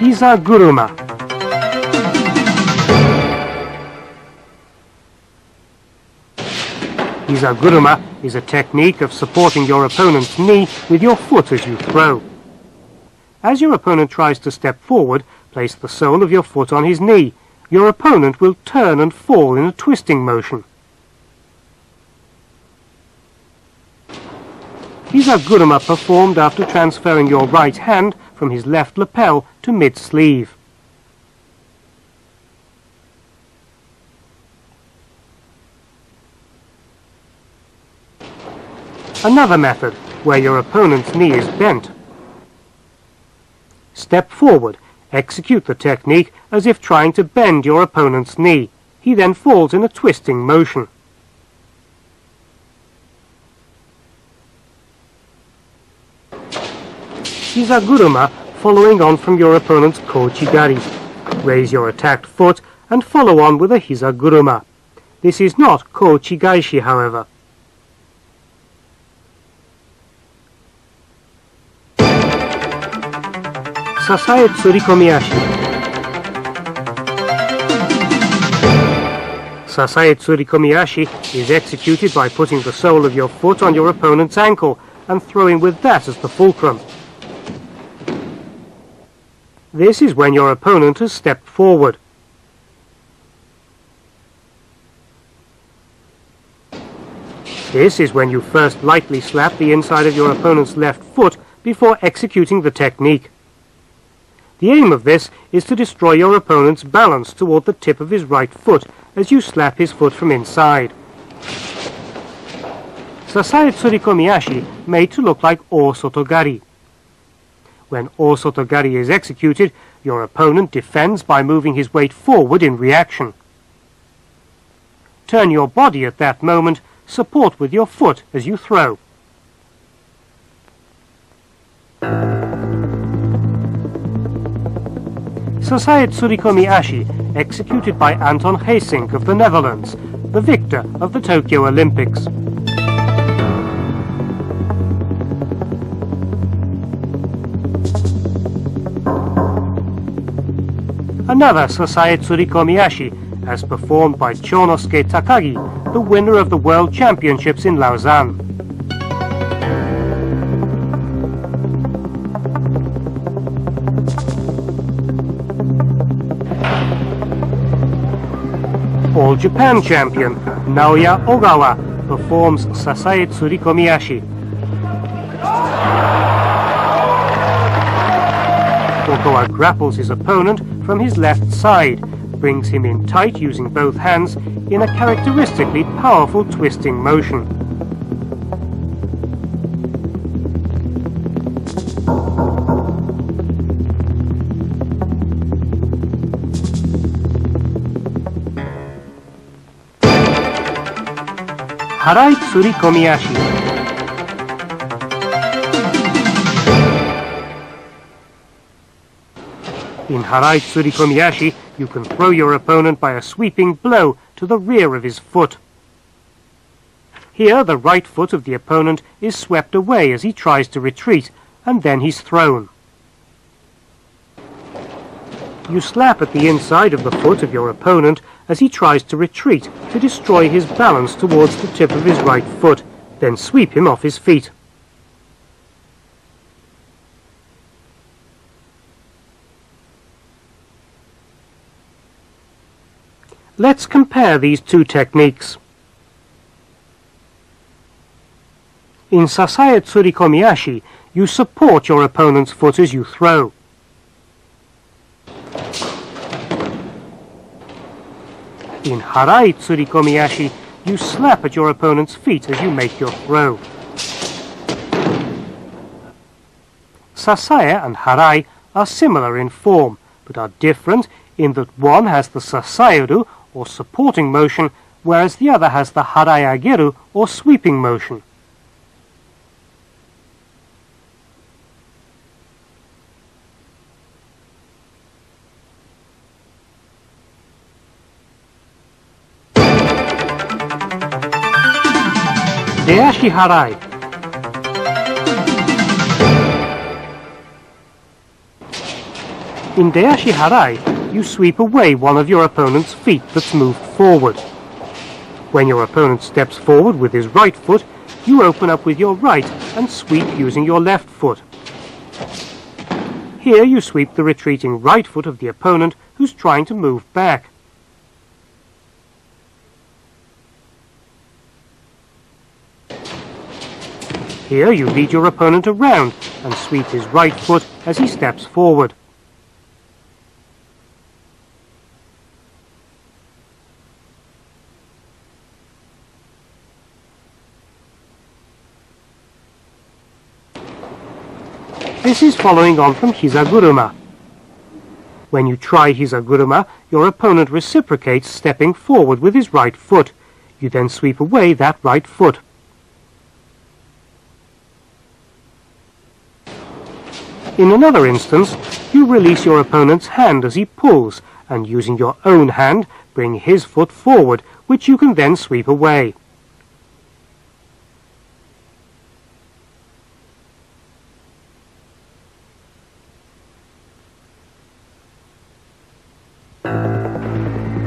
Hiza guruma. Hiza guruma is a technique of supporting your opponent's knee with your foot as you throw. As your opponent tries to step forward, place the sole of your foot on his knee. Your opponent will turn and fall in a twisting motion. Hiza guruma performed after transferring your right hand from his left lapel to mid-sleeve. Another method, where your opponent's knee is bent. Step forward, execute the technique as if trying to bend your opponent's knee. He then falls in a twisting motion. Hiza guruma, following on from your opponent's kochigari. Raise your attacked foot and follow on with a hiza guruma. This is not kochigaishi, however. Sasae tsurikomi ashi. Sasae tsurikomi ashi is executed by putting the sole of your foot on your opponent's ankle and throwing with that as the fulcrum. This is when your opponent has stepped forward. This is when you first lightly slap the inside of your opponent's left foot before executing the technique. The aim of this is to destroy your opponent's balance toward the tip of his right foot as you slap his foot from inside. Sasae tsurikomi ashi made to look like o sotogari. When o sotogari is executed, your opponent defends by moving his weight forward in reaction. Turn your body at that moment, support with your foot as you throw. Sasae tsurikomi ashi, executed by Anton Geesink of the Netherlands, the victor of the Tokyo Olympics. Another Sasae tsurikomi ashi, as performed by Chonosuke Takagi, the winner of the World Championships in Lausanne. All Japan champion Naoya Ogawa performs Sasae tsurikomi ashi. Ogawa grapples his opponent from his left side, brings him in tight using both hands in a characteristically powerful twisting motion. Harai tsurikomi ashi. In Harai tsurikomi ashi, you can throw your opponent by a sweeping blow to the rear of his foot. Here, the right foot of the opponent is swept away as he tries to retreat, and then he's thrown. You slap at the inside of the foot of your opponent as he tries to retreat to destroy his balance towards the tip of his right foot, then sweep him off his feet. Let's compare these two techniques. In Sasae tsurikomi ashi, you support your opponent's foot as you throw. In Harai tsurikomi ashi, you slap at your opponent's feet as you make your throw. Sasae and Harai are similar in form, but are different in that one has the sasaeru, or supporting motion, whereas the other has the harai ageru, or sweeping motion. Deashi Harai. In Deashi Harai, you sweep away one of your opponent's feet that's moved forward. When your opponent steps forward with his right foot, you open up with your right and sweep using your left foot. Here you sweep the retreating right foot of the opponent who's trying to move back. Here you lead your opponent around and sweep his right foot as he steps forward. This is following on from Hiza guruma. When you try Hiza guruma, your opponent reciprocates, stepping forward with his right foot. You then sweep away that right foot. In another instance, you release your opponent's hand as he pulls, and using your own hand, bring his foot forward, which you can then sweep away.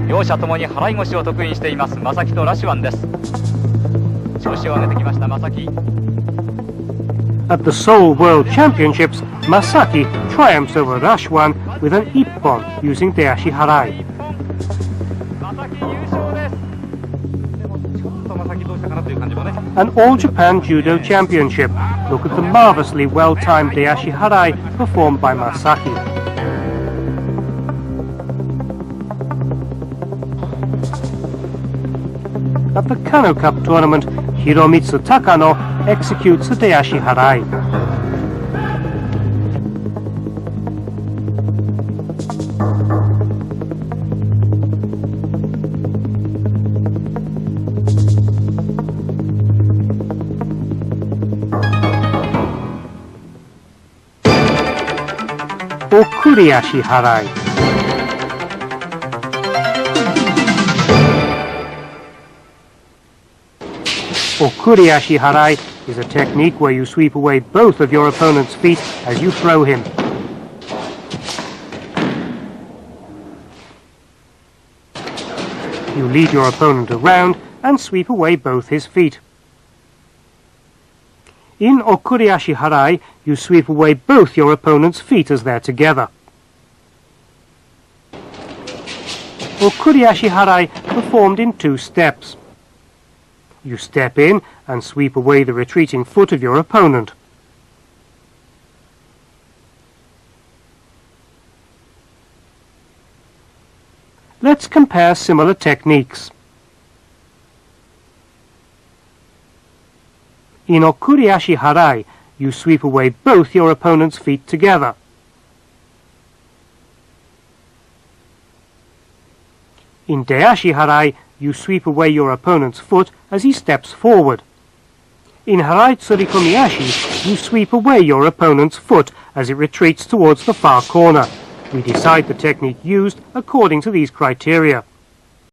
両者ともに払い腰を得意にしています正木とラシワンです。調子を上げてきました正木。At the Seoul World Championships, Masaki triumphs over Rashwan with an ippon using Deashi Harai. 正木優勝です。でもちょっと正木どうしたかなという感じもね。An All Japan Judo Championship. Look at the marvelously well-timed Deashi Harai performed by Masaki. At the Kano Cup tournament, Hiromitsu Takano executes the Deashi Harai. Okuri ashi Harai. Okuri ashi Harai is a technique where you sweep away both of your opponent's feet as you throw him. You lead your opponent around and sweep away both his feet. In Okuri ashi Harai, you sweep away both your opponent's feet as they're together. Okuri ashi Harai performed in 2 steps. You step in and sweep away the retreating foot of your opponent. Let's compare similar techniques. In Okuri ashi Harai, you sweep away both your opponent's feet together. In Deashi Harai, you sweep away your opponent's foot as he steps forward. In Harai tsurikomi ashi, you sweep away your opponent's foot as it retreats towards the far corner. We decide the technique used according to these criteria.